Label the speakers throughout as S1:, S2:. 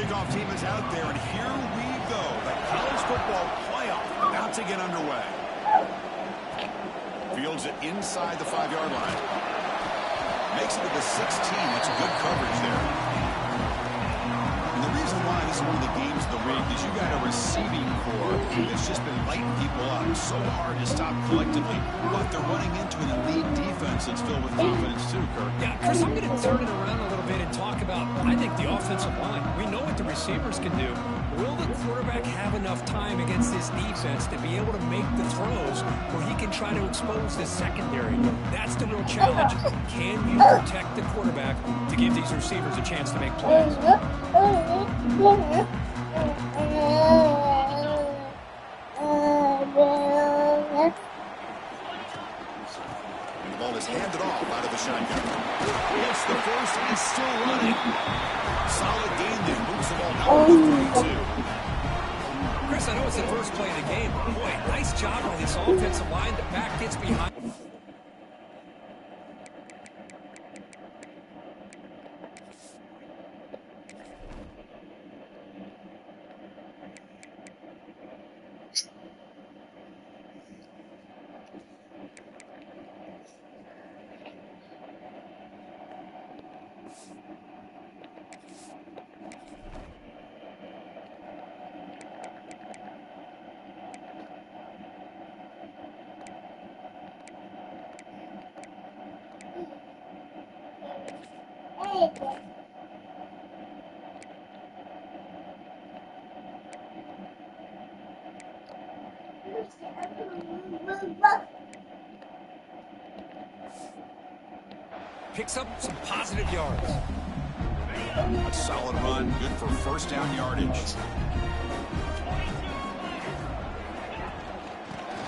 S1: Kickoff team is out there, and here we go. The college football playoff about to get underway. Fields it inside the 5-yard line. Makes it to the 16. That's good coverage there. And the reason why this is one of the games of the week is you got a receiving corps that's just been lighting people up. So hard to stop collectively. But they're running into an elite defense that's filled with confidence too, Kirk.
S2: Yeah, Chris, I'm going to turn it around a little bit and talk about, I think, the offensive line. We know what the receivers can do. Will the quarterback have enough time against this defense to be able to make the throws where he can try to expose the secondary? That's the real challenge. Can you protect the quarterback to give these receivers a chance to make plays?
S1: And the ball is handed off out of the shotgun. Yes, the first is still running. Solid gain there. Moves the ball out to 32.
S2: Chris, I know it's the first play of the game, but boy, nice job on this offensive line. The back gets behind. Picks up some positive yards.
S1: A solid run, good for first down yardage.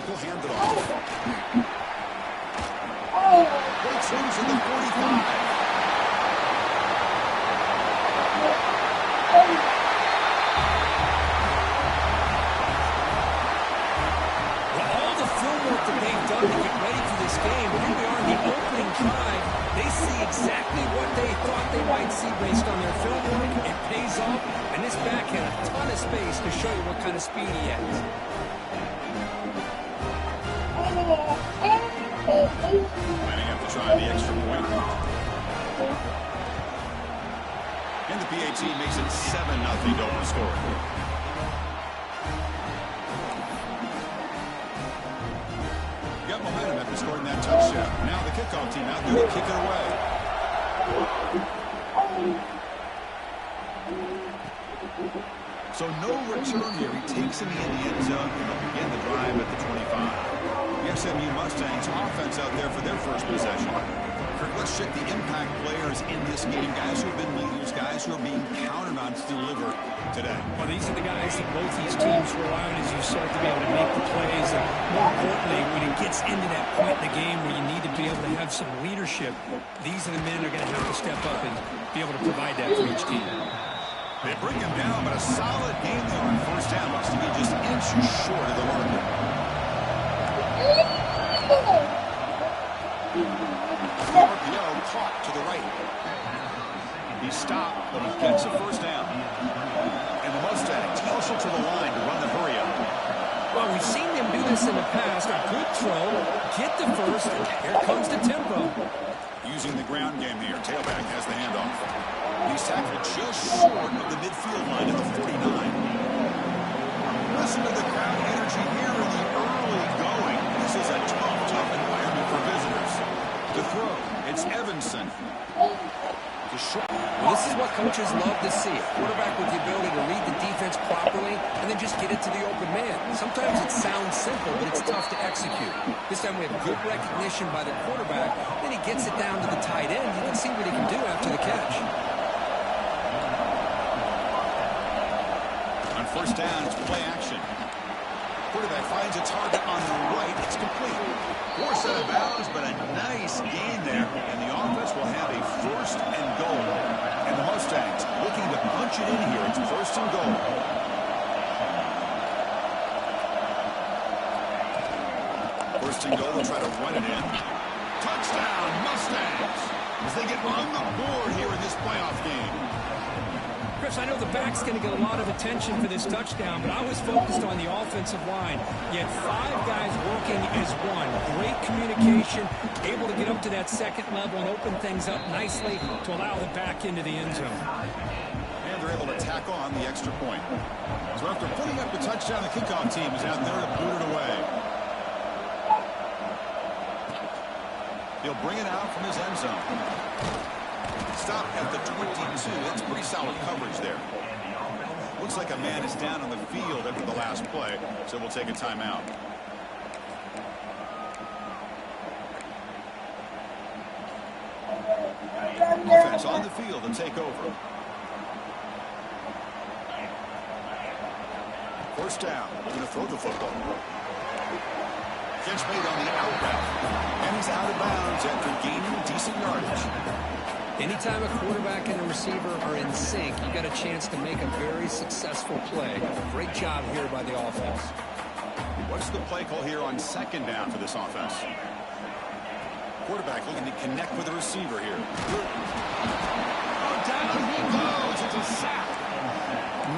S1: He'll hand it off. Breaks loose at the 45.
S2: All the film work that they've done to get ready for this game, here we are in the opening drive. They see exactly what they thought they might see based on their film work. It pays off, and this back had a ton of space to show you what kind of speed he has.
S1: Might have to try the extra point. And the PAT makes it 7-0 to open score. Got momentum at the score. scoring that touchdown. Now the kickoff team out there to kick it away. So no return here. He takes him in the end zone and they'll begin the drive at the 25. The SMU Mustangs offense out there for their first possession. Kirk, let's check the impact players in this game. Guys who have been leaders, guys who are being counted on to deliver today.
S2: Well, these are the guys that both these teams rely on as you start to be able to make the plays. And more importantly, when it gets into that point in the game where you need to be able to have some leadership, these are the men that are going to have to step up and be able to provide that for each team.
S1: They bring him down, but a solid game there on first down. Looks to be just inches short of the marker. RPO caught to the right. He stopped, but he gets a first down. And the Mustangs hustle to the line to run the hurry up.
S2: Well, we've seen them do this in the past. A good throw, get the first, and here comes the tempo.
S1: Using the ground game here. Tailback has the handoff. He's tackled just short of the midfield line at the 49. Listen to the crowd energy here in the early going. This is a tough environment for visitors. To throw, it's Evanson.
S2: Well, this is what coaches love to see. A quarterback with the ability to read the defense properly and then just get it to the open man. Sometimes it sounds simple, but it's tough to execute. This time we have good recognition by the quarterback. Then he gets it down to the tight end. You can see what he can do after the catch.
S1: On first down, it's play action. Quarterback finds a target on the right. It's complete. Force out of bounds, but a nice gain there. And the offense will have a first and goal. And the Mustangs looking to punch it in here. It's first and goal. First and goal, they'll try to run it in. Touchdown, Mustangs! As they get on the board here in this playoff game.
S2: Chris, I know the back's going to get a lot of attention for this touchdown, but I was focused on the offensive line. You had 5 guys working as one. Great communication, able to get up to that second level and open things up nicely to allow the back into the end zone.
S1: And they're able to tack on the extra point. So after putting up the touchdown, the kickoff team is out there to boot it away. He'll bring it out from his end zone. Stop at the 22. That's pretty solid coverage there. Looks like a man is down on the field after the last play, so we'll take a timeout. Offense on the field and take over. First down. We're going to throw the football. Catch made on the out route. And he's out of bounds after gaining decent yardage.
S2: Anytime a quarterback and a receiver are in sync, you got a chance to make a very successful play. Great job here by the offense.
S1: What's the play call here on second down for this offense? Quarterback looking to connect with the receiver here. Oh, down he goes. It's a sack.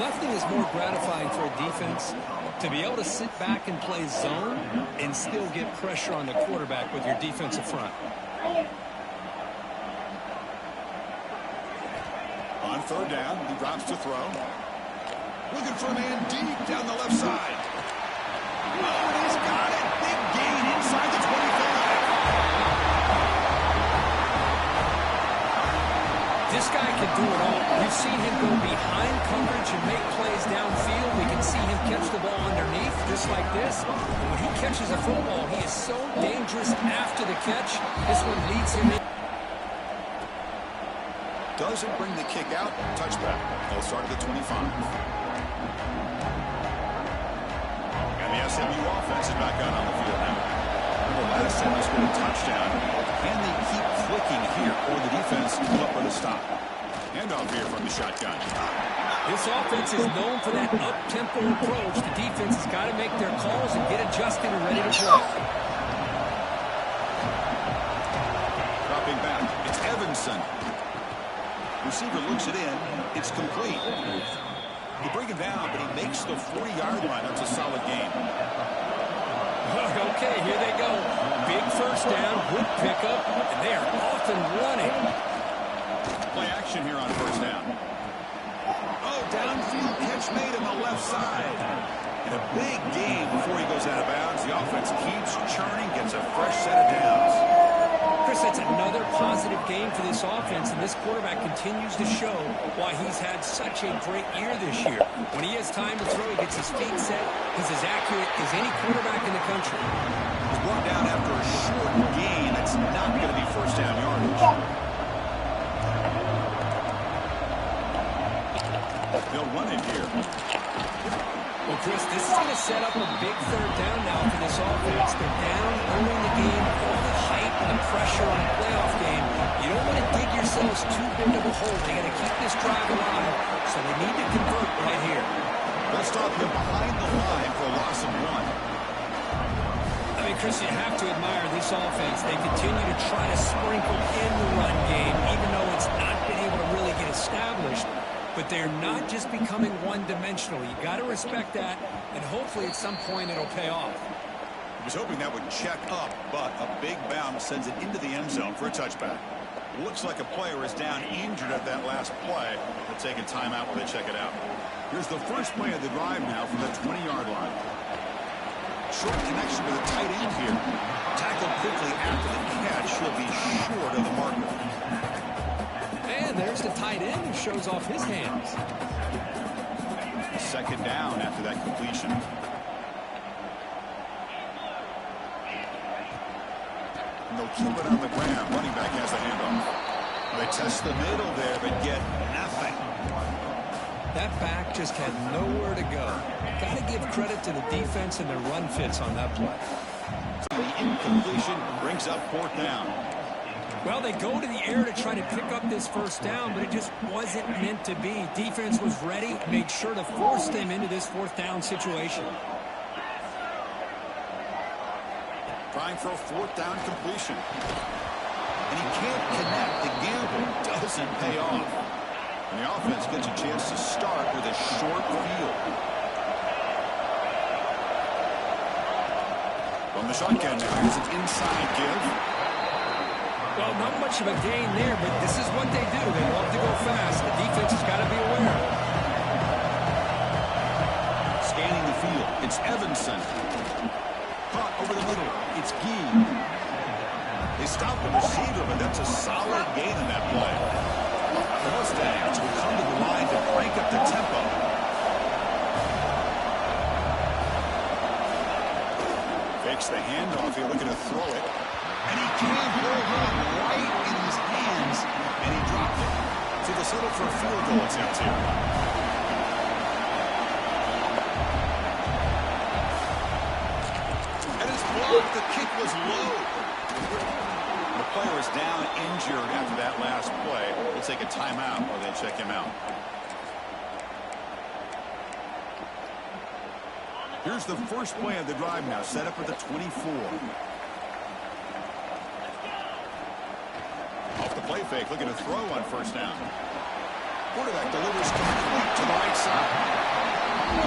S2: Nothing is more gratifying for a defense to be able to sit back and play zone and still get pressure on the quarterback with your defensive front.
S1: On third down, he drops to throw. Looking for a man deep down the left side. Oh, and he's got it. Big gain inside the 25.
S2: This guy can do it all. You've seen him go behind coverage and make plays downfield. We can see him catch the ball underneath just like this. And when he catches a football, he is so dangerous after the catch. This one leads him in.
S1: Doesn't bring the kick out. Touchback. They'll start at the 25. And the SMU offense is back out on the field now. The last time they scored a touchdown. Can they keep clicking here, or the defense pull up with a stop? Handoff here from the shotgun.
S2: This offense is known for that up-tempo approach. The defense has got to make their calls and get adjusted and ready to play.
S1: Dropping back. It's Evanson. Receiver looks it in. It's complete. They bring him down, but he makes the 40-yard line. That's a solid game.
S2: Okay, here they go. Big first down, good pickup, and they are off and running.
S1: Play action here on first down. Oh, downfield catch made on the left side. In a big game before he goes out of bounds, the offense keeps churning, gets a fresh set of downs.
S2: Chris, that's another positive game for this offense, and this quarterback continues to show why he's had such a great year this year. When he has time to throw, he gets his feet set. He's as accurate as any quarterback in the country.
S1: He's brought down after a short gain. It's not going to be first down yardage. They'll run it here.
S2: Well, Chris, this is going to set up a big third down now for this offense. They're down early in the game, all the hype and the pressure on a playoff game. You don't want to dig yourselves too big of a hole. They got to keep this drive alive, so they need to convert right here.
S1: They'll stop him behind the line for a loss of 1.
S2: I mean, Chris, you have to admire this offense. They continue to try to sprinkle in the run game, even though it's not been able to really get established. But they're not just becoming one-dimensional. You got to respect that, and hopefully at some point it'll pay off.
S1: He was hoping that would check up, but a big bounce sends it into the end zone for a touchback. Looks like a player is down injured at that last play. They'll take a timeout while they check it out. Here's the first play of the drive now from the 20-yard line. Short connection to the tight end here. Tackled quickly after the catch. He'll be short of the marker.
S2: And there's the tight end who shows off his hands.
S1: Second down after that completion. And they'll keep it on the ground. Running back has the handoff. They test the middle there, but get nothing.
S2: That back just had nowhere to go. Got to give credit to the defense and their run fits on that play.
S1: The incompletion brings up fourth down.
S2: Well, they go to the air to try to pick up this first down, but it just wasn't meant to be. Defense was ready, made sure to force them into this fourth down situation.
S1: Trying for a fourth down completion. And he can't connect. The gamble doesn't pay off. And the offense gets a chance to start with a short field. From the shotgun now, here's an inside give.
S2: Well, not much of a gain there, but this is what they do. They love to go fast. The defense has got to be aware.
S1: Scanning the field, it's Evanson. Caught over the middle, it's Gee. They stop the receiver, but that's a solid gain in that play. The Mustangs will come to the line to crank up the tempo. Fakes the handoff here, looking to throw it. And he can't hold on right in his hands, and he dropped it. So they'll settle for a field goal attempt here. And it's blocked. The kick was low. The player is down injured after that last play. We'll take a timeout while they check him out. Here's the first play of the drive now, set up at the 24. Play fake, looking to throw on first down. Quarterback delivers complete to the right side.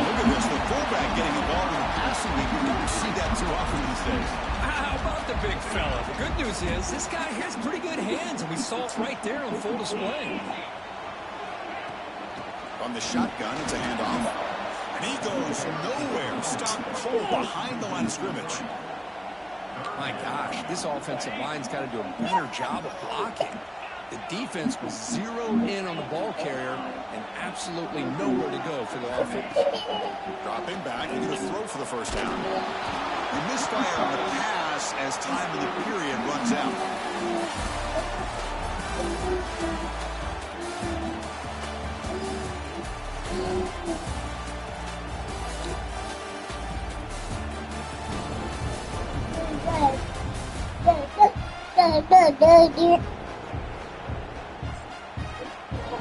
S1: Look at this, the fullback getting involved in the passing game. You don't see that too often these days.
S2: How about the big fella? The good news is this guy has pretty good hands, and we saw it right there on full display.
S1: On the shotgun, it's a handoff. And he goes nowhere. Stopped cold behind the line of scrimmage.
S2: My gosh, this offensive line's got to do a better job of blocking. The defense was zeroed in on the ball carrier and absolutely nowhere to go for the offense.
S1: Dropping back, he's going to throw for the first down. He misfire on the pass as time in the period runs out.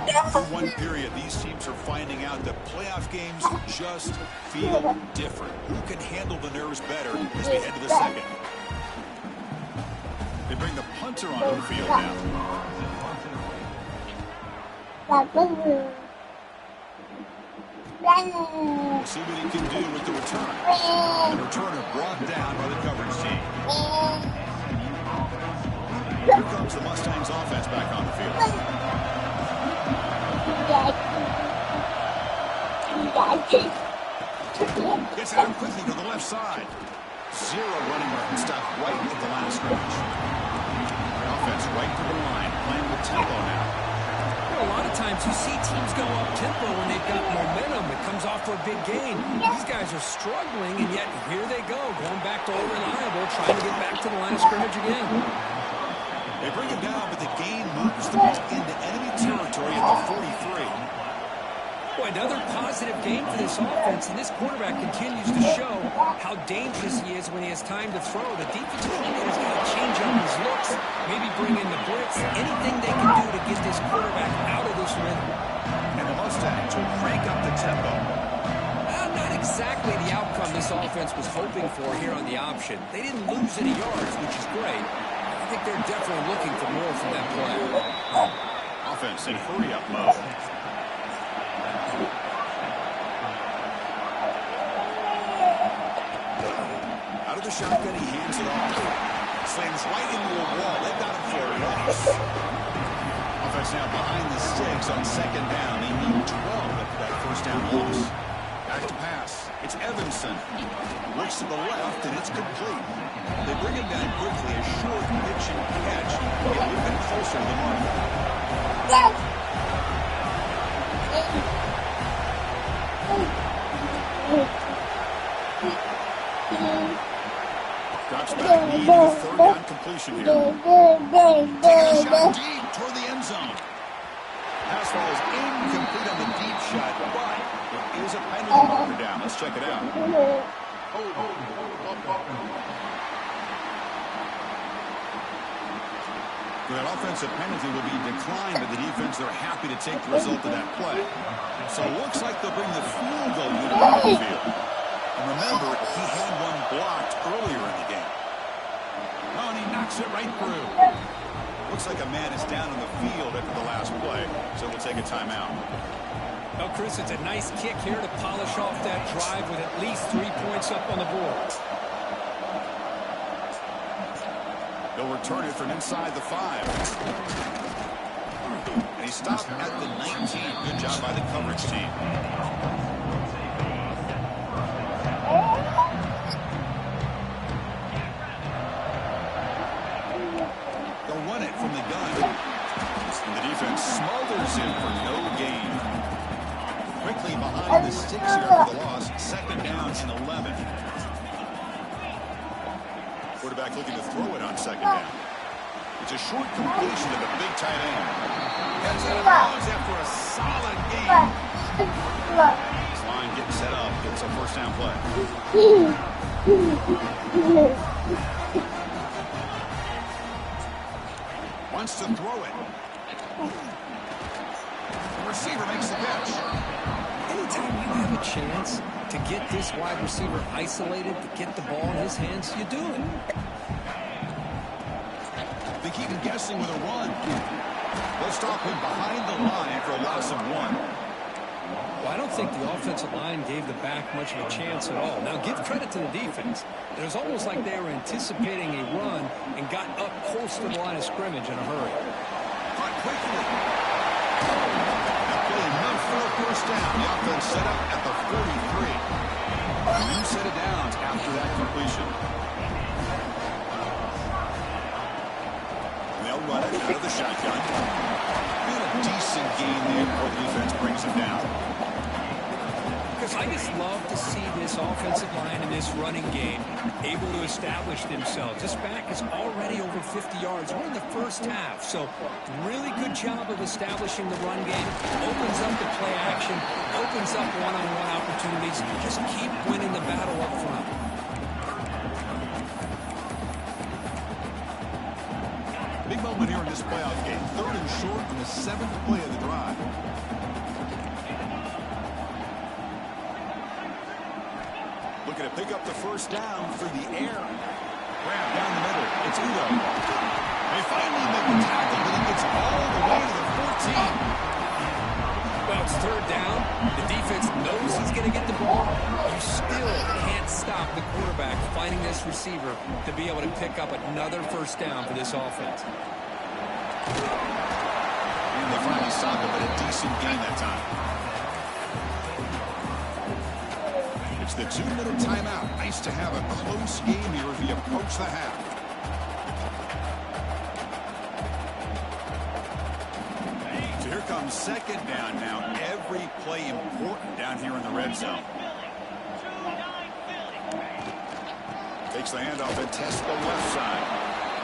S1: After one period, these teams are finding out that playoff games just feel different. Who can handle the nerves better as we head to the second? They bring the punter on the field now. We'll see what he can do with the return. The returner brought down by the coverage team. Here comes the Mustangs offense back on the field. It's Turn quickly to the left side. Zero running room. Stop right at the line of scrimmage. Offense right to the line. Playing with tempo now.
S2: A lot of times you see teams go up-tempo when they've got momentum. It comes off for a big gain. These guys are struggling, and yet here they go, going back to old reliable, trying to get back to the line of scrimmage again.
S1: They bring him down, but the gain moves the ball into enemy territory at the 43.
S2: Boy, another positive game for this offense, and this quarterback continues to show how dangerous he is when he has time to throw. The defensive coordinator's got to change up his looks, maybe bring in the blitz, anything they can do to get this quarterback out of this rhythm.
S1: And the Mustangs will crank up the tempo.
S2: Not exactly the outcome this offense was hoping for here on the option. They didn't lose any yards, which is great. I think they're definitely looking for more from that play.
S1: Offense in hurry-up mode. Out of the shotgun, he hands it off. Slams right into a wall. They've got him for a loss. Offense now behind the sticks on second down. They need 12 after that first down loss. Back to pass. It's Evanson. Looks to the left, and it's complete. They bring him down quickly. A short pitch and catch. Get a little bit closer to the mark. Drops back, needing a third down completion here. Taking a shot deep toward the end zone. Pass ball is incomplete on the deep shot, but there is a penalty marker down. Let's check it out. That offensive penalty will be declined by the defense. They're happy to take the result of that play. So it looks like they'll bring the field goal unit on the field. And remember, he had one blocked earlier in the game. Oh, and he knocks it right through. Looks like a man is down on the field after the last play, so we'll take a timeout.
S2: Well, Chris, it's a nice kick here to polish off that drive with at least 3 points up on the board.
S1: They'll return it from inside the 5. And he stopped at the 19. Good job by the coverage team. They'll run it from the gun. And the defense smothers him for no gain. Quickly behind the sticks here for the loss. Second down and 11. Quarterback looking to throw it on second down. It's a short completion to the big tight end. Gets out of bounds after a solid game. This line getting set up. Gets a first down play. Wants to throw it. The receiver makes the catch.
S2: Anytime you have a chance to get this wide receiver isolated, to get the ball in his hands, you do it.
S1: They keep him guessing with a run. They'll stop him behind the line for a loss of 1.
S2: Well, I don't think the offensive line gave the back much of a chance at all. Now, give credit to the defense. It was almost like they were anticipating a run and got up close to the line of scrimmage in a hurry.
S1: Caught quickly. Now playing enough for a first down. The offense set up at the 43. A new set of downs after that completion. And they'll run it out of the shotgun. And a decent game there before the defense brings him down.
S2: Because I just love to see this offensive line in this running game able to establish themselves. This back is already over 50 yards. We're in the first half, so really good job of establishing the run game. Opens up the play action, opens up one-on-one opportunities. Just keep winning the battle up front.
S1: Big moment here in this playoff game. 3rd and short on the 7th play of the drive. Looking to pick up the first down through the air. Grab down the middle. It's Udo. They finally make the tackle, but he gets all the way to the 14.
S2: Well, it's 3rd down. The defense knows he's going to get the ball. You still can't stop the quarterback finding this receiver to be able to pick up another first down for this offense.
S1: And they finally stop it, but a decent gain that time. It's the 2-minute timeout. Nice to have a close game here as we approach the half. So here comes second down now. Every play important down here in the red zone. Takes the handoff and tests the left side.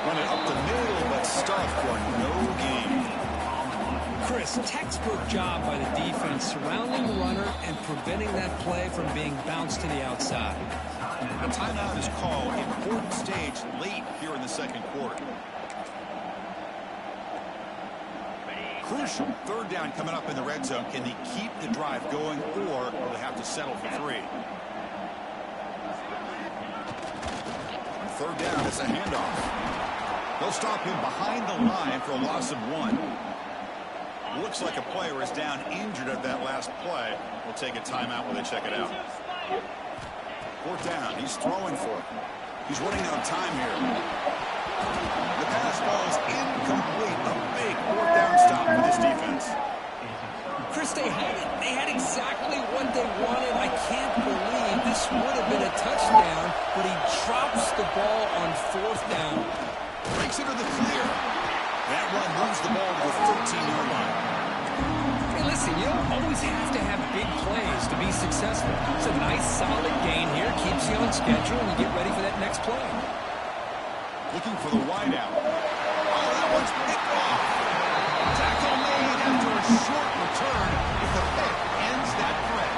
S1: Run it up the middle, but stuffed for no gain.
S2: Chris, textbook job by the defense surrounding the runner and preventing that play from being bounced to the outside.
S1: A timeout is called. Important stage late here in the second quarter. Crucial. Third down coming up in the red zone. Can they keep the drive going, or will they have to settle for 3? Third down, it's a handoff. They'll stop him behind the line for a loss of 1. Looks like a player is down injured at that last play. We'll take a timeout when they check it out. Fourth down, he's throwing for it. He's running out of time here. The pass falls incomplete. A big fourth down stop for this defense.
S2: Chris, they had exactly what they wanted. I can't believe this would have been a touchdown, but he drops the ball on fourth down.
S1: Breaks into the clear. That run moves the ball to the 13-yard line.
S2: Hey, listen, you don't always have to have big plays to be successful. It's a nice, solid gain here. Keeps you on schedule, and you get ready for that next play.
S1: Looking for the wideout. Oh, that one's picked off. Tackle made after a short return. If the pick ends that threat.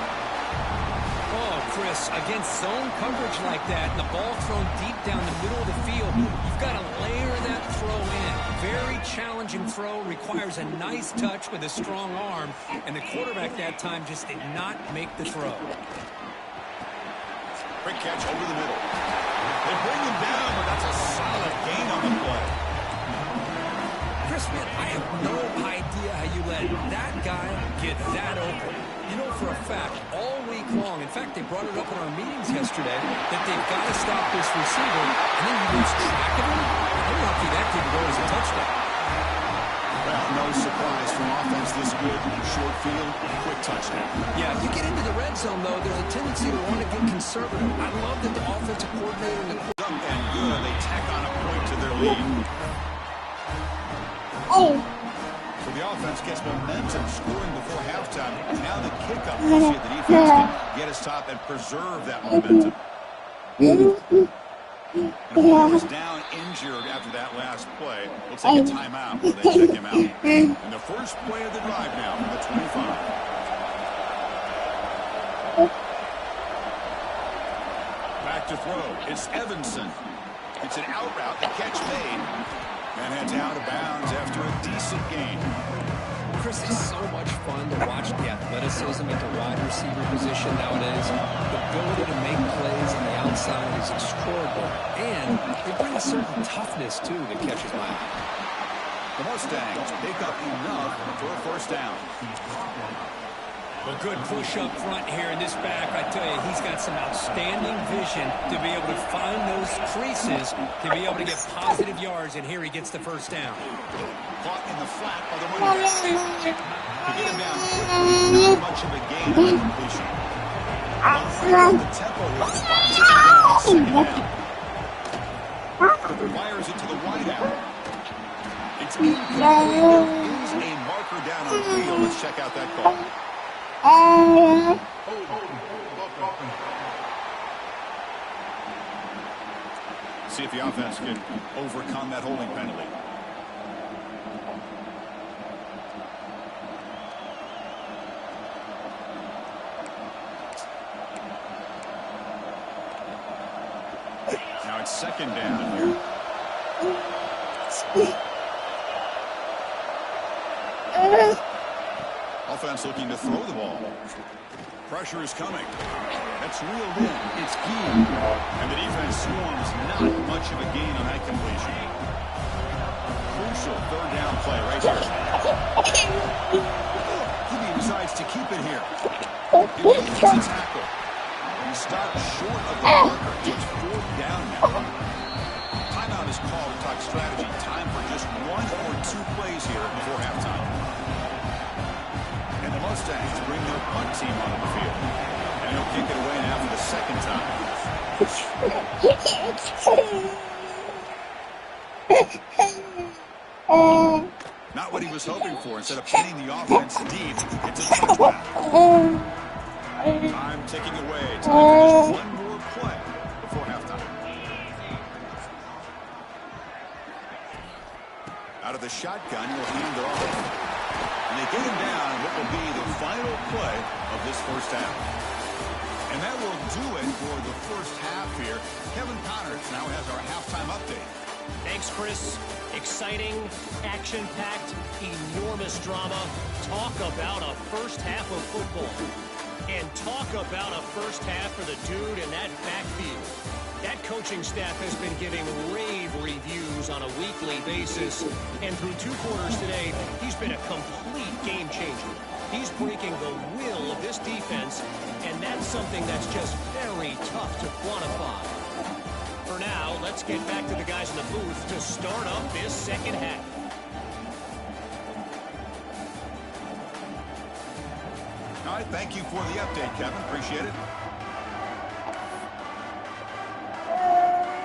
S2: Oh, Chris, against zone coverage like that, and the ball thrown deep down the middle of the field, you've got to layer that throw in. Very challenging throw, requires a nice touch with a strong arm, and the quarterback that time just did not make the throw.
S1: Quick catch over the middle. They bring him down, but that's a solid gain on the play.
S2: Chris, man, I have no idea how you let that guy get that open. You know for a fact, all week long, in fact, they brought it up in our meetings yesterday, that they've got to stop this receiver, and then you lose track of him. I'm lucky that didn't go as a touchdown.
S1: Well, no surprise from offense this good. Short field, quick touchdown.
S2: Yeah, you get into the red zone, though, there's a tendency to want to get conservative. I love that the offensive coordinator and the
S1: Up and good. They tack on a point to their lead. So the offense gets momentum scoring before halftime. Now the kickoff. We'll see if the defense can get his top and preserve that momentum. And Hall was down injured after that last play. We'll take a timeout while they check him out. And the first play of the drive now from the 25. Back to throw. It's Evanson. It's an out route. The catch made. And heads out of bounds after a decent gain.
S2: Chris, it's so much fun to watch the athleticism at the wide receiver position nowadays. The ability to make plays on the outside is extraordinary. And they bring a certain toughness, too, that catches my eye.
S1: The Mustangs pick up enough for a first down.
S2: A good push up front here in this back. I tell you, he's got some outstanding vision to be able to find those creases, to be able to get positive yards, and here he gets the first down.
S1: Caught in the flat by the running back. To get him down quickly, not much of a gain on the completion. The tempo here fires into the wideout. It's incomplete. There is a marker down on the field. Let's check out that call. See if the offense can overcome that holding penalty. Now it's second down here. Offense looking to throw the ball. Pressure is coming. That's reeled in. It's key. And the defense swarms not much of a gain on that completion. Crucial third down play right here. He decides to keep it here. It needs a tackle. He stopped short of the marker. It's fourth down now. Timeout is called to talk strategy. Time for just 1 or 2 plays here before halftime. And the Mustangs bring their punt team onto the field. And he'll kick it away now for the second time. Not what he was hoping for. Instead of pinning the offense deep, it's a touchback. Time ticking away. Time for just one more play before halftime. Out of the shotgun, he'll hand it off. And they get him down on what will be the final play of this first half. And that will do it for the first half here. Kevin Connors now has our halftime update.
S3: Thanks, Chris. Exciting, action-packed, enormous drama. Talk about a first half of football. And talk about a first half for the dude in that backfield. That coaching staff has been giving rave reviews on a weekly basis. And through 2 quarters today, he's been a complete game changer. He's breaking the will of this defense, and that's something that's just very tough to quantify. For now, let's get back to the guys in the booth to start up this second half.
S1: All right, thank you for the update, Kevin. Appreciate it.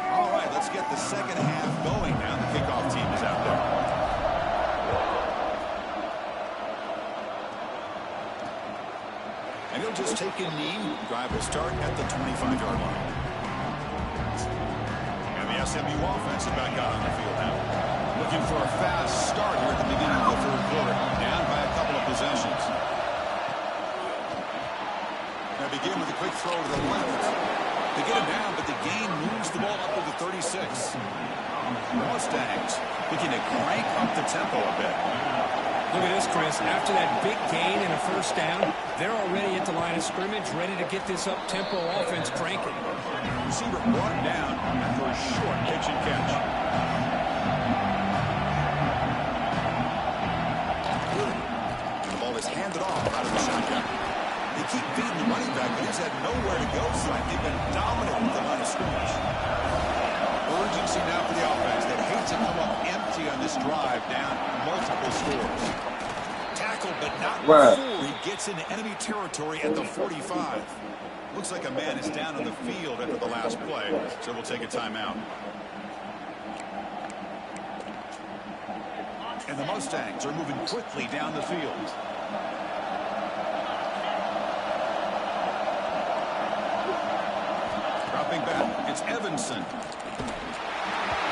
S1: All right, let's get the second half going now. The kickoff team is out there. And he'll just take a knee. Drive will start at the 25-yard line. And the SMU offense is back out on the field now. Looking for a fast start here at the beginning of the third quarter. Down by a couple of possessions. Now begin with a quick throw to the left. They get him down, but the gain moves the ball up to the 36. The Mustangs looking to crank up the tempo a bit.
S2: Look at this, Chris. After that big gain and a first down, they're already at the line of scrimmage, ready to get this up-tempo offense cranking.
S1: Receiver brought down after a short pitch and catch. The ball is handed off out of the shotgun. They keep beating the running back, but he's had nowhere to go tonight. They've been dominant with the line of scrimmage. Urgency now for the offense. They hate to come up empty on this drive, down multiple scores. Tackled, but not before he gets into enemy territory at the 45. Looks like a man is down on the field after the last play, so we'll take a timeout. And the Mustangs are moving quickly down the field. Dropping back, it's Evanson.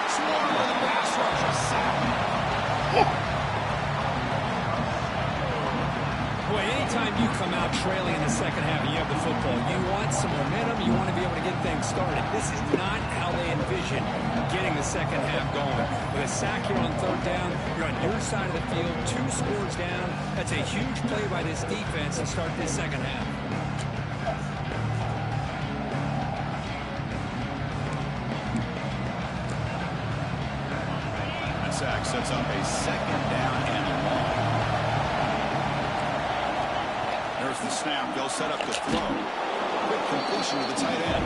S1: Smart with the pass rush, a sack.
S2: Boy, anytime you come out trailing in the second half and you have the football, you want some momentum, you want to be able to get things started. This is not how they envision getting the second half going. With a sack here on third down, you're on your side of the field, 2 scores down. That's a huge play by this defense to start this second half.
S1: That sack sets up a second down and long. There's the snap. They'll set up the throw. Quick completion to the tight end.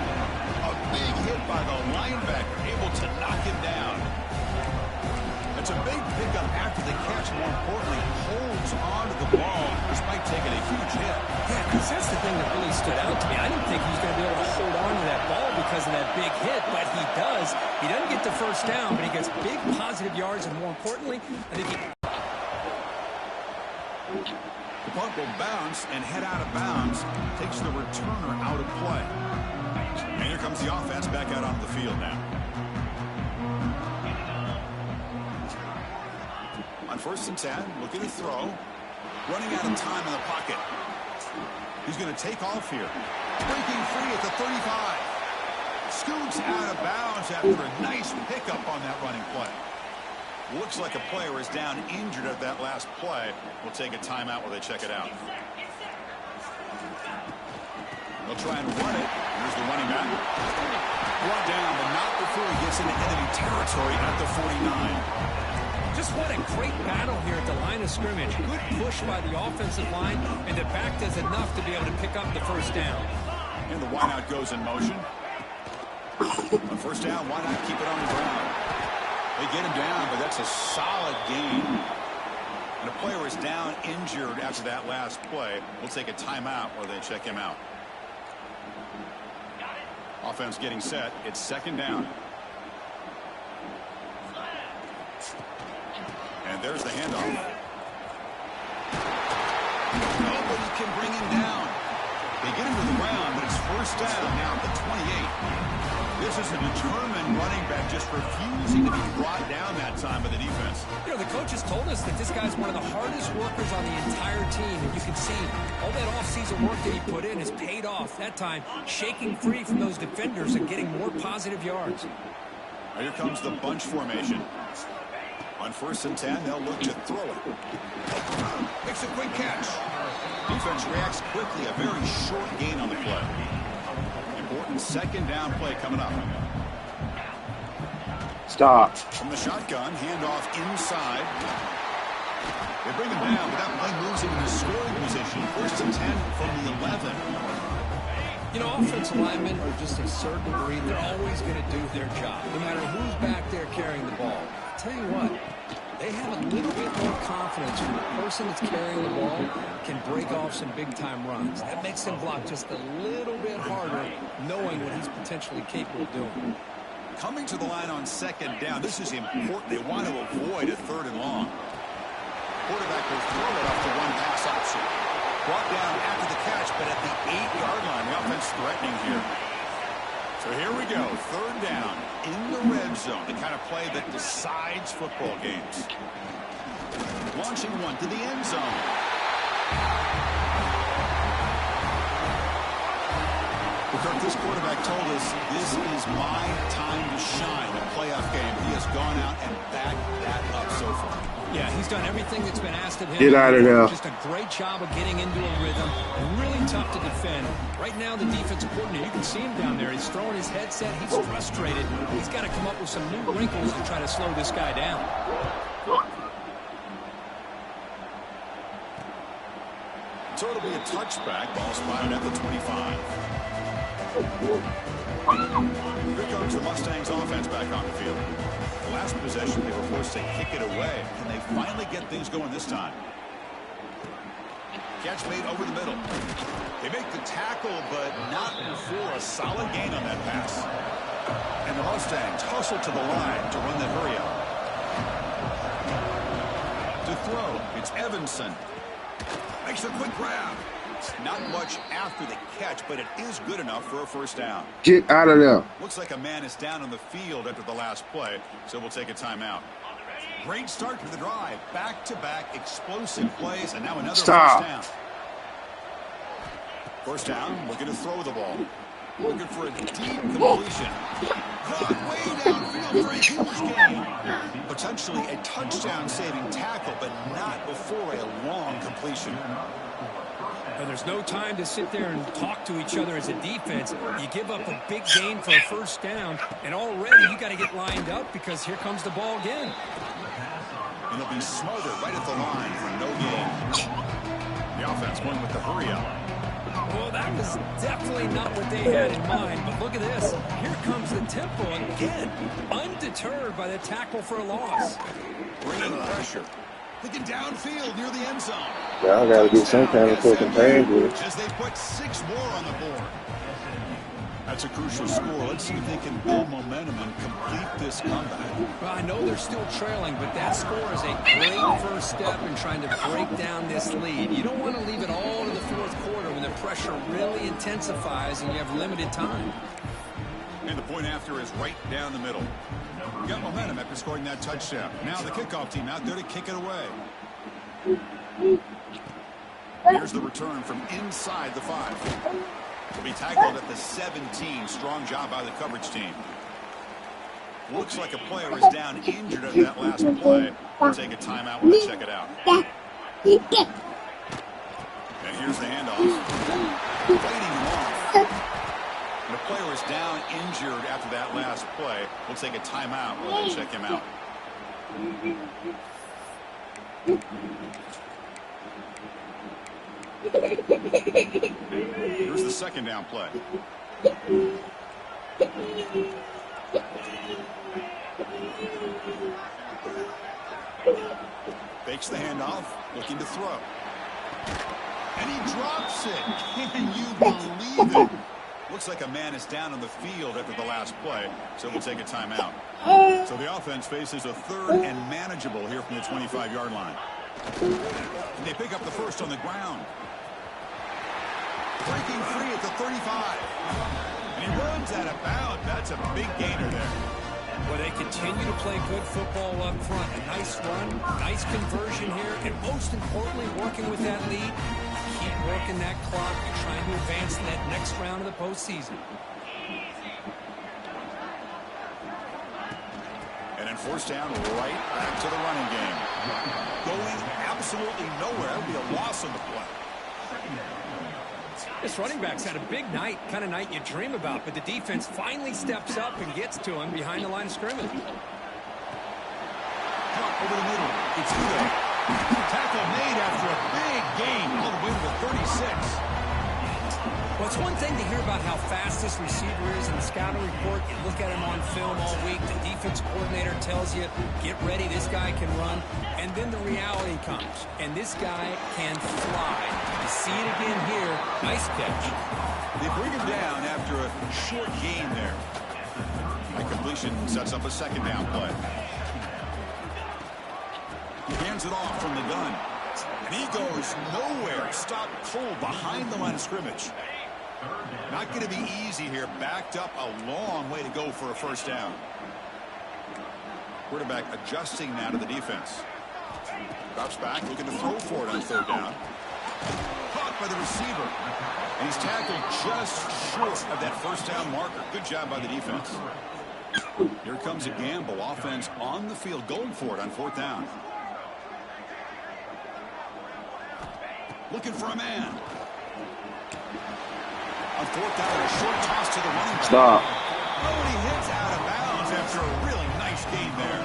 S1: A big hit by the linebacker, able to knock him down. It's a big pickup after the catch. More importantly, holds on to the ball despite taking a huge hit.
S2: Yeah, because that's the thing that really stood out to me. I didn't think he was going to be able to hold on to that ball because of that big hit, but he does. He doesn't get the first down, but he gets big positive yards, and more importantly, I think he...
S1: The punt will bounce and head out of bounds. Takes the returner out of play. And here comes the offense back out onto the field now. On 1st and 10, looking to throw. Running out of time in the pocket. He's going to take off here. Breaking free at the 35. Scoots out of bounds after a nice pickup on that running play. Looks like a player is down injured at that last play. We'll take a timeout while they check it out. They'll try and run it. Here's the running back. Brought down, but not before he gets into enemy territory at the 49.
S2: Just what a great battle here at the line of scrimmage. Good push by the offensive line, and the back does enough to be able to pick up the first down.
S1: And the wideout goes in motion. On 1st down, why not keep it on the ground? They get him down, but that's a solid gain. And a player is down injured after that last play. We'll take a timeout while they check him out. Offense getting set. It's second down. And there's the handoff. Nobody can bring him down. They get him to the ground, but it's first down now at the 28. This is a determined running back just refusing to be brought down that time by the defense.
S2: You know, the coaches told us that this guy's one of the hardest workers on the entire team, and you can see all that offseason work that he put in has paid off. That time, shaking free from those defenders and getting more positive yards.
S1: Now here comes the bunch formation. On 1st and 10, they'll look to throw it. Makes a quick catch. Defense reacts quickly. A very short gain on the play. Important second down play coming up.
S4: Stop.
S1: From the shotgun, handoff inside. They bring him down, but that play moves him into scoring position. 1st and 10 from the 11.
S2: You know, offensive linemen are just a certain breed. They're always going to do their job, no matter who's back there carrying the ball. I'll tell you what, they have a little bit more confidence when the person that's carrying the ball can break off some big-time runs. That makes them block just a little bit harder, knowing what he's potentially capable of doing.
S1: Coming to the line on second down, this is important. They want to avoid a 3rd and long. Quarterback will throw it off the one pass option. Brought down after the catch, but at the 8-yard line, the offense threatening here. So here we go, 3rd down in the red zone, the kind of play that decides football games. Launching one to the end zone. Kirk, this quarterback told us this is my time to shine, a playoff game. He has gone out and backed that up so far.
S2: Yeah, he's done everything that's been asked of him.
S4: Get out of there.
S2: Just a great job of getting into a rhythm. Really tough to defend. Right now, the defensive coordinator, you can see him down there. He's throwing his headset. He's frustrated. He's got to come up with some new wrinkles to try to slow this guy down.
S1: So it'll be a touchback. Ball spotted at the 25. Here comes the Mustangs offense back on the field. The last possession, they were forced to kick it away. Can they finally get things going this time? Catch made over the middle. They make the tackle, but not before a solid gain on that pass. And the Mustangs hustle to the line to run the hurry up. To throw, it's Evanson. Makes a quick grab. Not much after the catch, but it is good enough for a first down.
S4: Get out of there.
S1: Looks like a man is down on the field after the last play, so we'll take a timeout. Great start to the drive. Back-to-back explosive plays, and now another first down. First down, looking to throw the ball. Looking for a deep completion. Caught way downfield for a huge gain. Potentially a touchdown-saving tackle, but not before a long completion.
S2: And there's no time to sit there and talk to each other as a defense. You give up a big gain for a first down, and already you got to get lined up because here comes the ball again.
S1: And they'll be smothered right at the line for no gain. The offense going with the hurry up.
S2: Well, that was definitely not what they had in mind, but look at this. Here comes the tempo, and again, undeterred by the tackle for a loss.
S1: Bringing pressure. Looking downfield near the end zone.
S4: Y'all got to get some kind of fucking pain with it.
S1: As they put 6 more on the board. That's a crucial score. Let's see if they can build momentum and complete this comeback.
S2: Well, I know they're still trailing, but that score is a great first step in trying to break down this lead. You don't want to leave it all to the fourth quarter when the pressure really intensifies and you have limited time.
S1: And the point after is right down the middle. Got momentum after scoring that touchdown. Now the kickoff team out there to kick it away. Here's the return from inside the 5. Will be tackled at the 17. Strong job by the coverage team. Looks like a player is down injured at that last play. We'll take a timeout when they check it out. And here's the handoff. Fighting him off. The player is down injured after that last play. We'll take a timeout while they check him out. Here's the second down play. Fakes the handoff, looking to throw. And he drops it. Can you believe it? Looks like a man is down on the field after the last play, so we'll take a timeout. So the offense faces a third and manageable here from the 25-yard line. And they pick up the first on the ground. Breaking free at the 35. And he runs out of bounds. That's a big gainer there.
S2: Well, they continue to play good football up front. A nice run, nice conversion here, and most importantly, working with that lead. Keep working that clock. You're trying to advance in that next round of the postseason.
S1: And then first down, right back to the running game. Going absolutely nowhere. It'll be a loss on the play.
S2: This running back's had a big night, kind of night you dream about, but the defense finally steps up and gets to him behind the line of scrimmage.
S1: Caught over the middle. It's good. Tackle made after a big gain all the way to the 36.
S2: Well, it's one thing to hear about how fast this receiver is in the scouting report. You look at him on film all week. The defense coordinator tells you, get ready, this guy can run. And then the reality comes, and this guy can fly. You see it again here. Nice catch.
S1: They bring him down after a short gain there. That completion sets up a second down play. He hands it off from the gun. And he goes nowhere. Stopped cold behind the line of scrimmage. Not going to be easy here. Backed up a long way to go for a first down. Quarterback adjusting now to the defense. Drops back, looking to throw for it on third down. Caught by the receiver. And he's tackled just short of that first down marker. Good job by the defense. Here comes a gamble. Offense on the field going for it on fourth down. Looking for a man. On fourth down, a short toss to the running back.
S4: Stop.
S1: Oh, and he hits out of bounds after a really nice gain there.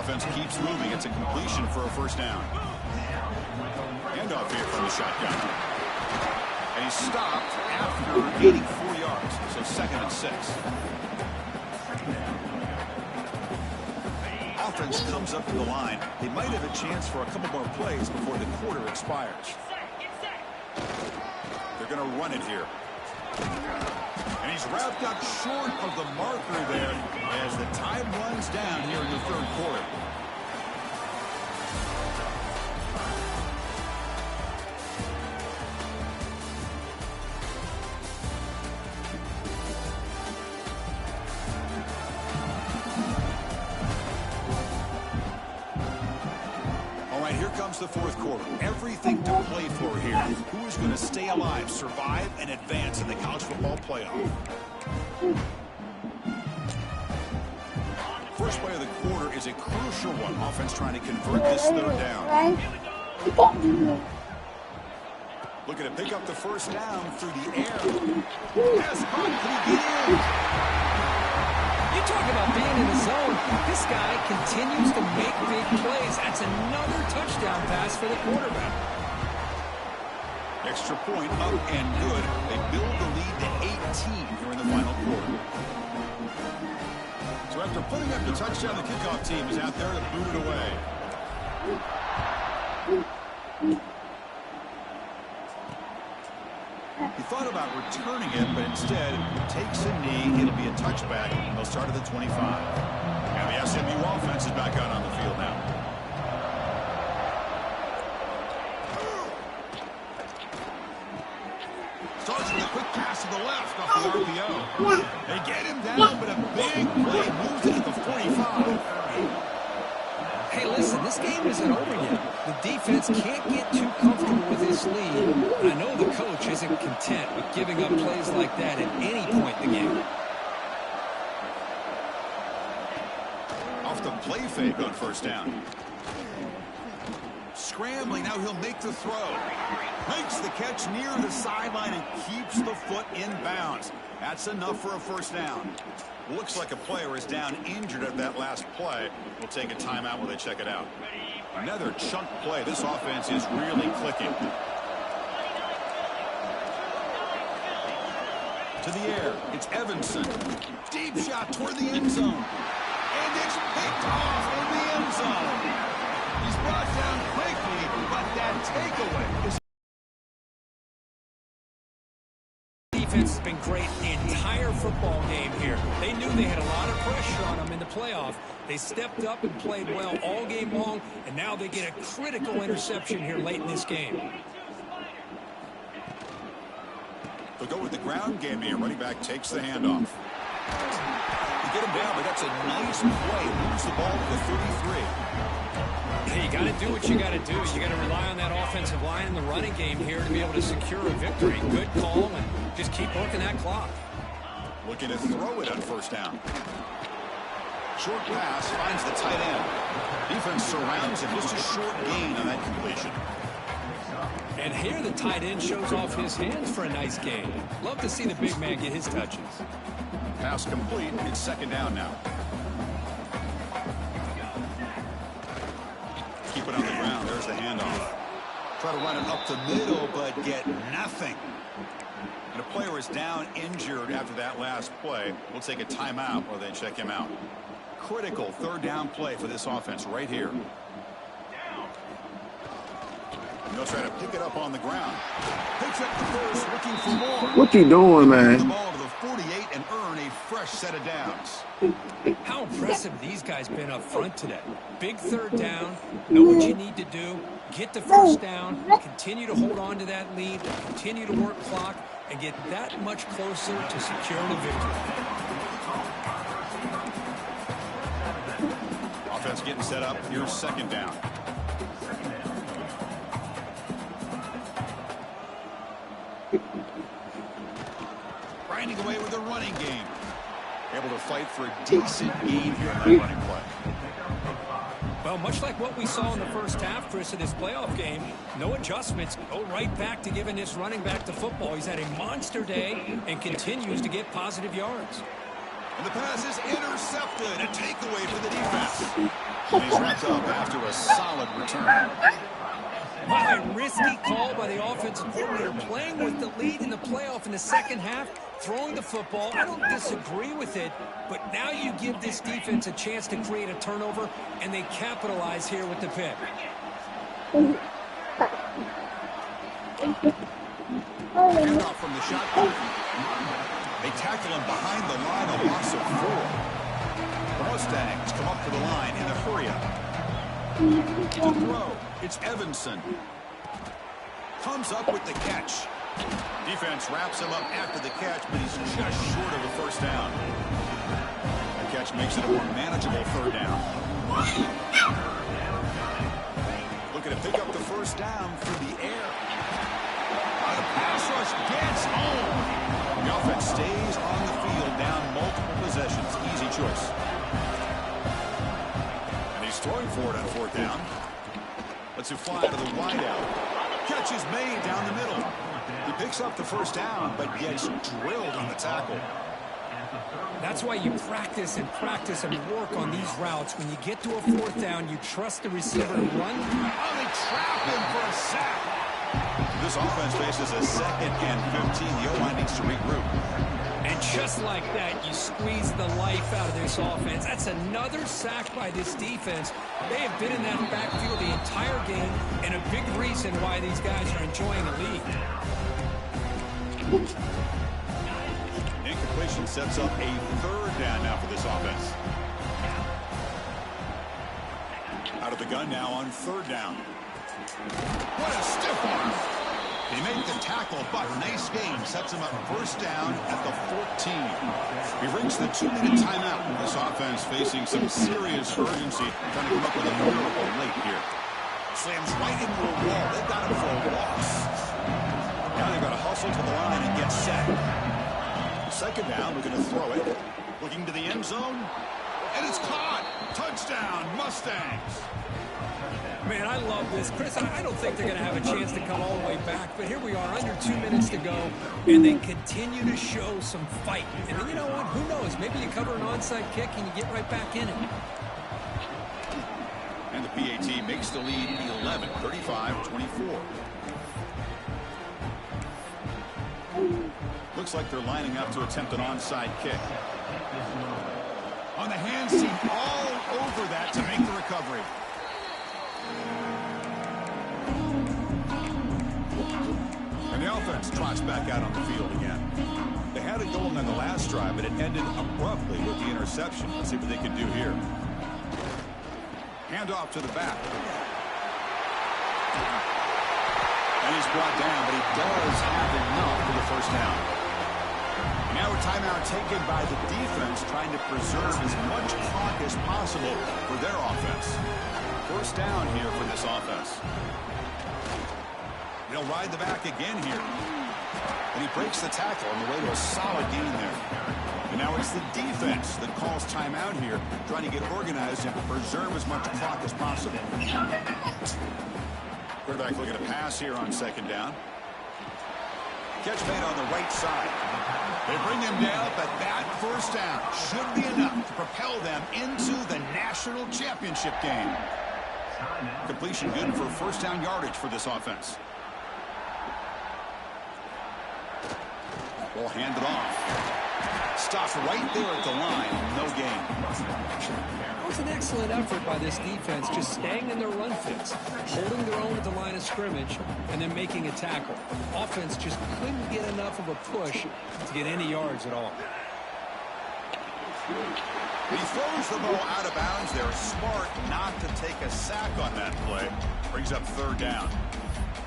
S1: Offense keeps moving. It's a completion for a first down. Handoff here from the shotgun. And he's stopped after 84 yards. So second and 6. Offense comes up to the line. They might have a chance for a couple more plays before the quarter expires. They're going to run it here. And he's wrapped up short of the marker there as the time runs down here in the third quarter. Here comes the fourth quarter. Everything to play for here. Who is going to stay alive, survive, and advance in the college football playoff? First play of the quarter is a crucial one. Offense trying to convert this third down. Looking to pick up the first down through the air. Yes, can he get in?
S2: You talk about being in the zone. This guy continues to make big plays. That's another touchdown pass for the quarterback.
S1: Extra point up and good. They build the lead to 18 here in the final quarter. So after putting up the touchdown, the kickoff team is out there to boot it away. He thought about returning it, but instead takes a knee. It'll be a touchback. They'll start at the 25. And the SMU offense is back out on the field now. Starts with a quick pass to the left off the RPO. They get him down, but a big play moves it at the 45.
S2: Hey, listen, this game isn't over yet. The defense can't get too comfortable with this lead. And I know the coach isn't content with giving up plays like that at any point in the game.
S1: Off the play fake on first down. Scrambling, now he'll make the throw. Makes the catch near the sideline and keeps the foot in bounds. That's enough for a first down. Looks like a player is down injured at that last play. We'll take a timeout while they check it out. Another chunk play. This offense is really clicking. To the air. It's Evanson. Deep shot toward the end zone. And it's picked off in the end zone. He's brought down quickly, but that takeaway is
S2: defense has been great the entire football game here. They knew they had a lot of pressure on them in the playoff. They stepped up and played well all game long, and now they get a critical interception here late in this game.
S1: They'll go with the ground game here. Running back takes the handoff. You get him down, but that's a nice play. Moves the ball to the 33.
S2: Hey, you got to do what you got to do. You got to rely on that offensive line in the running game here to be able to secure a victory. Good call, and just keep working that clock.
S1: Looking to throw it on first down. Short pass finds the tight end. Defense surrounds him. Just a short gain on that completion.
S2: And here the tight end shows off his hands for a nice gain. Love to see the big man get his touches.
S1: Pass complete. It's second down now. Keep it on the ground. There's the handoff. Try to run it up the middle, but get nothing. And a player is down injured after that last play. We'll take a timeout while they check him out. Critical third down play for this offense right here. And they'll try to pick it up on the ground. Picks up the first, looking for more.
S4: What you doing, man?
S1: The ball to the 48 and earn a fresh set of downs.
S2: How impressive these guys been up front today. Big third down. Know what you need to do. Get the first down. Continue to hold on to that lead. Continue to work clock and get that much closer to securing a victory.
S1: Offense getting set up. Here's second down. Grinding away with the running game. Able to fight for a decent gain here in that running play.
S2: Well, much like what we saw in the first half, Chris, of this playoff game, no adjustments. Go right back to giving this running back the football. He's had a monster day and continues to get positive yards.
S1: And the pass is intercepted. A takeaway for the defense. And he's wrapped up after a solid return.
S2: Well, a risky call by the offensive coordinator, playing with the lead in the playoff in the second half, throwing the football. I don't disagree with it, but now you give this defense a chance to create a turnover, and they capitalize here with the pick.
S1: Handoff from the shotgun. They tackle him behind the line, a loss of 4. The Mustangs come up to the line in a hurry-up. To throw, it's Evanson. Comes up with the catch. Defense wraps him up after the catch, but he's just short of a first down. The catch makes it a more manageable third down. Looking to pick up the first down through the air. The pass rush gets home. The offense stays on the field, down multiple possessions. Easy choice. And he's throwing for it on fourth down. Lets it fly to the wideout. Catch is made down the middle. He picks up the first down, but gets drilled on the tackle.
S2: That's why you practice and work on these routes. When you get to a fourth down, you trust the receiver to run.
S1: Oh, they trap him for a sack. This offense faces a 2nd and 15. The O-line needs to regroup.
S2: And just like that, you squeeze the life out of this offense. That's another sack by this defense. They have been in that backfield the entire game, and a big reason why these guys are enjoying the lead.
S1: Incompletion sets up a third down now for this offense. Out of the gun now on third down. What a stiff arm. He made the tackle, but nice game. Sets him up first down at the 14. We've reached the 2-minute timeout. This offense facing some serious urgency, trying to come up with a miracle late here. Slams right into a wall. They've got him for a loss. Now they've got to hustle to the line and get set. Second down, looking to throw it. Looking to the end zone. And it's caught. Touchdown, Mustangs.
S2: Man, I love this. Chris, I don't think they're going to have a chance to come all the way back, but here we are, under 2 minutes to go, and they continue to show some fight. And you know what? Who knows? Maybe you cover an onside kick and you get right back in it.
S1: And the PAT makes the lead 11, 35-24. Looks like they're lining up to attempt an onside kick. On the hand seat, all over that to make the recovery. And the offense trots back out on the field again. They had it going on the last drive, but it ended abruptly with the interception. Let's see what they can do here. Handoff to the back. And he's brought down, but he does have enough for the first down. Now a timeout taken by the defense, trying to preserve as much clock as possible for their offense. First down here for this offense. He'll ride the back again here. And he breaks the tackle on the way to a solid gain there. And now it's the defense that calls timeout here, trying to get organized and preserve as much clock as possible. Quarterback looking to pass here on second down. Catch made on the right side. They bring him down, but that first down should be enough to propel them into the national championship game. Completion good for first down yardage for this offense. Ball handed off. Stops right there at the line. No gain.
S2: It was an excellent effort by this defense, just staying in their run fits, holding their own at the line of scrimmage, and then making a tackle. Offense just couldn't get enough of a push to get any yards at all.
S1: He throws the ball out of bounds there. Smart not to take a sack on that play. Brings up third down.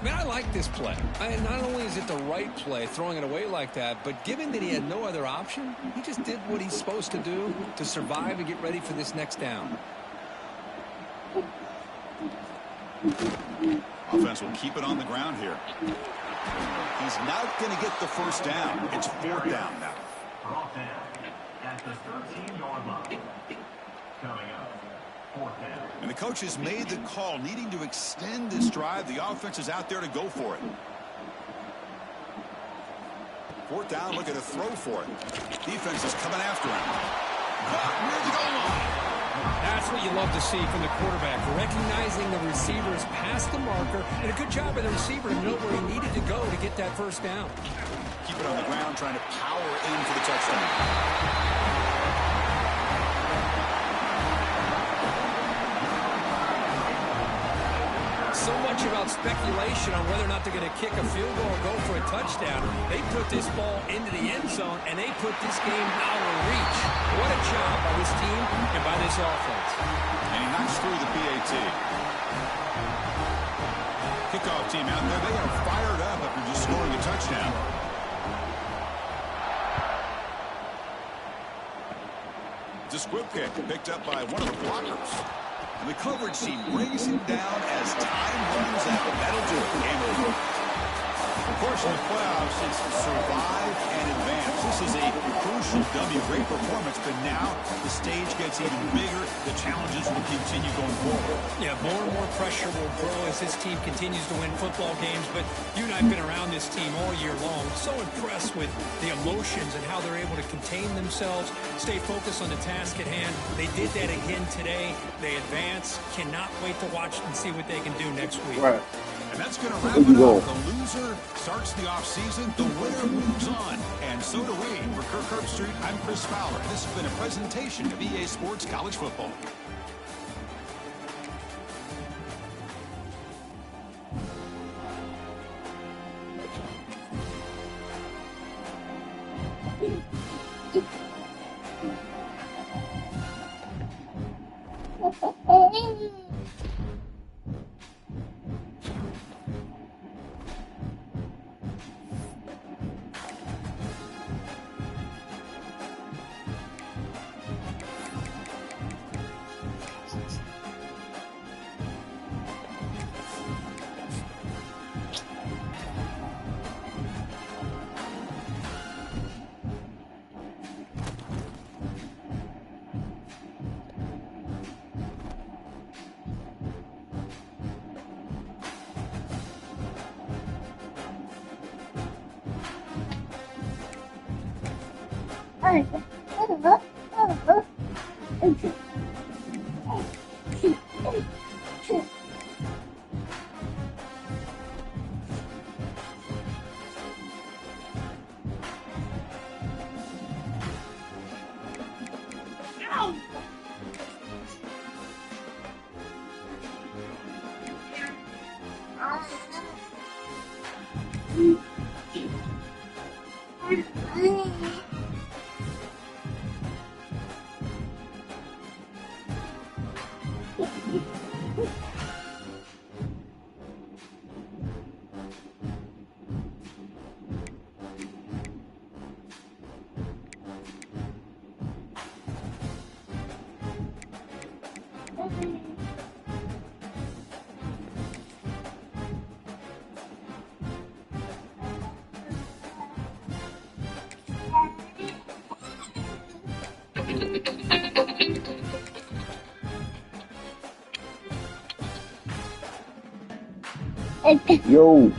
S2: Man, I like this play. Not only is it the right play, throwing it away like that, but given that he had no other option, he just did what he's supposed to do to survive and get ready for this next down.
S1: Offense will keep it on the ground here. He's not going to get the first down. It's fourth down now.
S5: At the 13-yard line. Coming up.
S1: And the coach has made the call, needing to extend this drive. The offense is out there to go for it. Fourth down, looking to throw for it. Defense is coming after him. Caught near the goal line.
S2: That's what you love to see from the quarterback, recognizing the receivers past the marker, and a good job by the receiver to know where he needed to go to get that first down.
S1: Keep it on the ground, trying to power in for the touchdown.
S2: So much about speculation on whether or not they're going to kick a field goal or go for a touchdown. They put this ball into the end zone, and they put this game out of reach. What a job by this team and by this offense.
S1: And he knocks through the PAT. Kickoff team out there. They are fired up after just scoring a touchdown. It's a squib kick picked up by one of the blockers. And the coverage team brings him down as time runs out. That'll do it. Game over. Of course, in the playoffs, it's survive and advance. This is a crucial W. Great performance, but now the stage gets even bigger. The challenges will continue going forward.
S2: Yeah, more and more pressure will grow as this team continues to win football games. But you and I have been around this team all year long. So impressed with the emotions and how they're able to contain themselves, stay focused on the task at hand. They did that again today. They advance. Cannot wait to watch and see what they can do next week.
S4: Right.
S1: And that's going to wrap it up. The loser starts the offseason. The winner moves on. And so do we. For Kirk Herbstreit, I'm Chris Fowler. This has been a presentation of EA Sports College Football.
S4: Yo.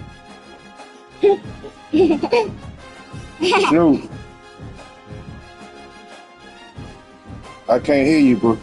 S4: Snoop. I can't hear you, bro.